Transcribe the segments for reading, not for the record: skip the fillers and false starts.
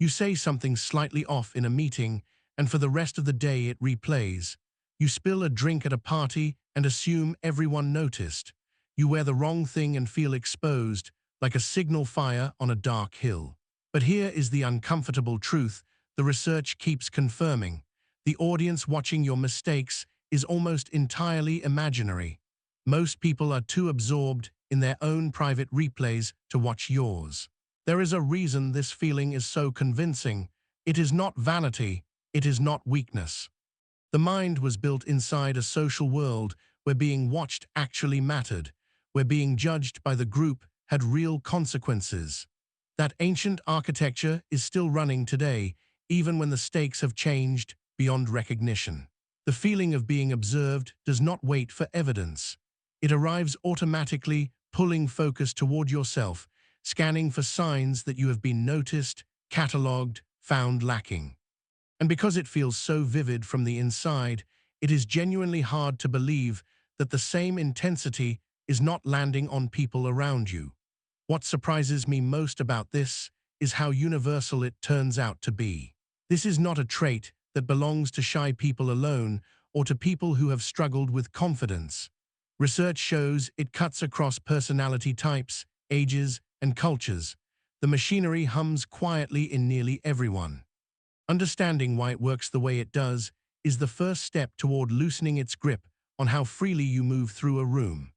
You say something slightly off in a meeting, and for the rest of the day it replays. You spill a drink at a party and assume everyone noticed. You wear the wrong thing and feel exposed, like a signal fire on a dark hill. But here is the uncomfortable truth the research keeps confirming. The audience watching your mistakes is almost entirely imaginary. Most people are too absorbed in their own private replays to watch yours. There is a reason this feeling is so convincing. It is not vanity, it is not weakness. The mind was built inside a social world where being watched actually mattered, where being judged by the group had real consequences. That ancient architecture is still running today, even when the stakes have changed beyond recognition. The feeling of being observed does not wait for evidence. It arrives automatically, pulling focus toward yourself, scanning for signs that you have been noticed, catalogued, found lacking. And because it feels so vivid from the inside, it is genuinely hard to believe that the same intensity is not landing on people around you. What surprises me most about this is how universal it turns out to be. This is not a trait that belongs to shy people alone or to people who have struggled with confidence. Research shows it cuts across personality types, ages, and cultures. The machinery hums quietly in nearly everyone. Understanding why it works the way it does is the first step toward loosening its grip on how freely you move through a room.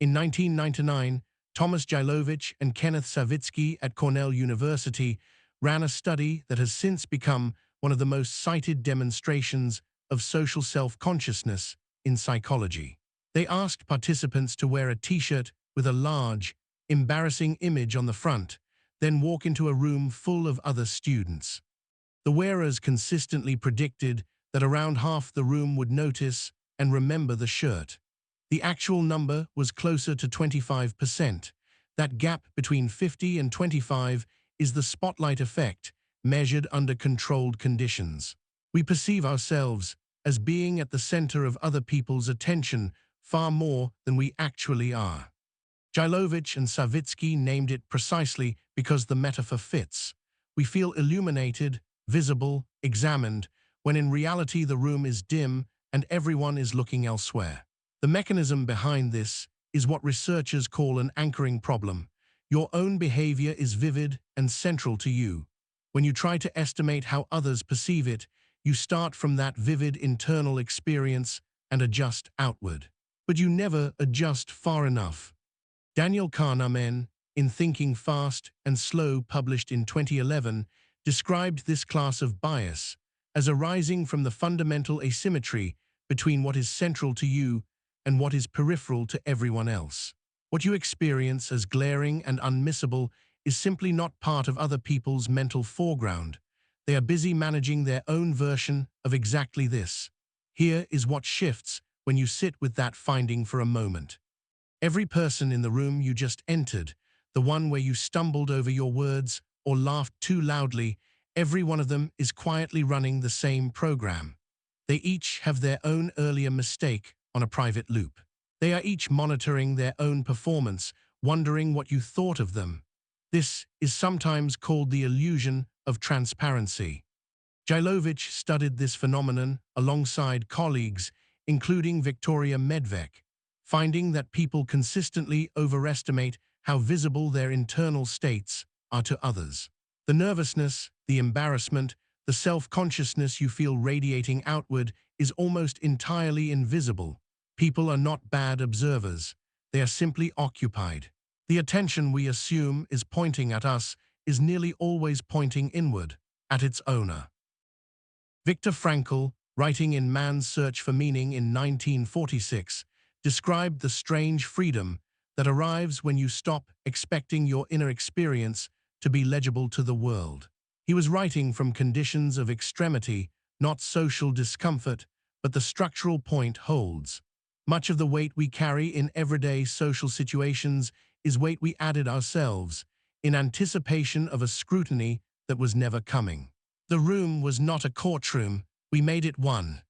In 1999, Thomas Gilovich and Kenneth Savitsky at Cornell University ran a study that has since become one of the most cited demonstrations of social self-consciousness in psychology. They asked participants to wear a t-shirt with a large, embarrassing image on the front, then walk into a room full of other students. The wearers consistently predicted that around half the room would notice and remember the shirt. The actual number was closer to 25%. That gap between 50 and 25 is the spotlight effect, measured under controlled conditions. We perceive ourselves as being at the center of other people's attention far more than we actually are. Gilovich and Savitsky named it precisely because the metaphor fits. We feel illuminated, visible, examined, when in reality the room is dim and everyone is looking elsewhere. The mechanism behind this is what researchers call an anchoring problem. Your own behavior is vivid and central to you. When you try to estimate how others perceive it, you start from that vivid internal experience and adjust outward. But you never adjust far enough. Daniel Kahneman, in Thinking Fast and Slow, published in 2011, described this class of bias as arising from the fundamental asymmetry between what is central to you and what is peripheral to everyone else. What you experience as glaring and unmissable is simply not part of other people's mental foreground. They are busy managing their own version of exactly this. Here is what shifts when you sit with that finding for a moment. Every person in the room you just entered, the one where you stumbled over your words or laughed too loudly, every one of them is quietly running the same program. They each have their own earlier mistake on a private loop. They are each monitoring their own performance, wondering what you thought of them. This is sometimes called the illusion of transparency. Gilovich studied this phenomenon alongside colleagues, including Victoria Medvec, finding that people consistently overestimate how visible their internal states are to others. The nervousness, the embarrassment, the self-consciousness you feel radiating outward is almost entirely invisible. People are not bad observers. They are simply occupied. The attention we assume is pointing at us is nearly always pointing inward, at its owner. Viktor Frankl, writing in Man's Search for Meaning in 1946, described the strange freedom that arrives when you stop expecting your inner experience to be legible to the world. He was writing from conditions of extremity, not social discomfort, but the structural point holds. Much of the weight we carry in everyday social situations is weight we added ourselves, in anticipation of a scrutiny that was never coming. The room was not a courtroom, we made it one.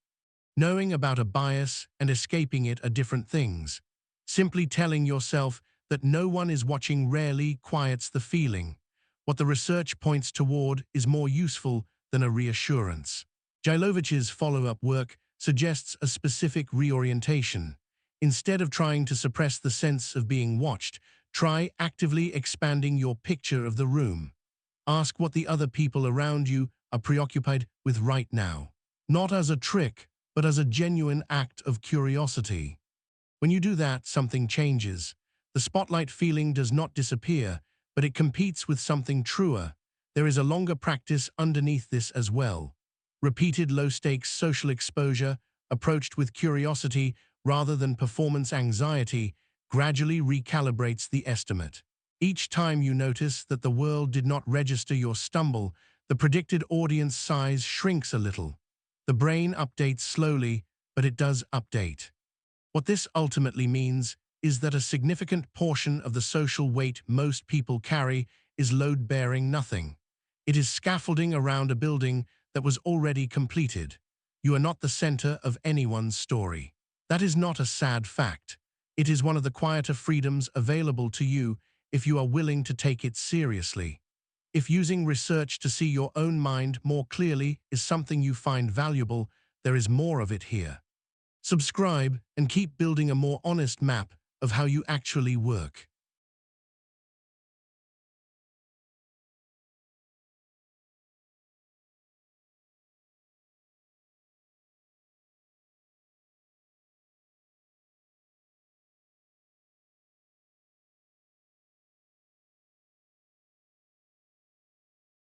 Knowing about a bias and escaping it are different things. Simply telling yourself that no one is watching rarely quiets the feeling. What the research points toward is more useful than a reassurance. Gilovich's follow-up work suggests a specific reorientation. Instead of trying to suppress the sense of being watched, try actively expanding your picture of the room. Ask what the other people around you are preoccupied with right now. Not as a trick, but as a genuine act of curiosity. When you do that, something changes. The spotlight feeling does not disappear, but it competes with something truer. There is a longer practice underneath this as well. Repeated low-stakes social exposure, approached with curiosity rather than performance anxiety, gradually recalibrates the estimate. Each time you notice that the world did not register your stumble, the predicted audience size shrinks a little. The brain updates slowly, but it does update. What this ultimately means is that a significant portion of the social weight most people carry is load-bearing nothing. It is scaffolding around a building that was already completed. You are not the center of anyone's story. That is not a sad fact. It is one of the quieter freedoms available to you if you are willing to take it seriously. If using research to see your own mind more clearly is something you find valuable, there is more of it here. Subscribe and keep building a more honest map of how you actually work.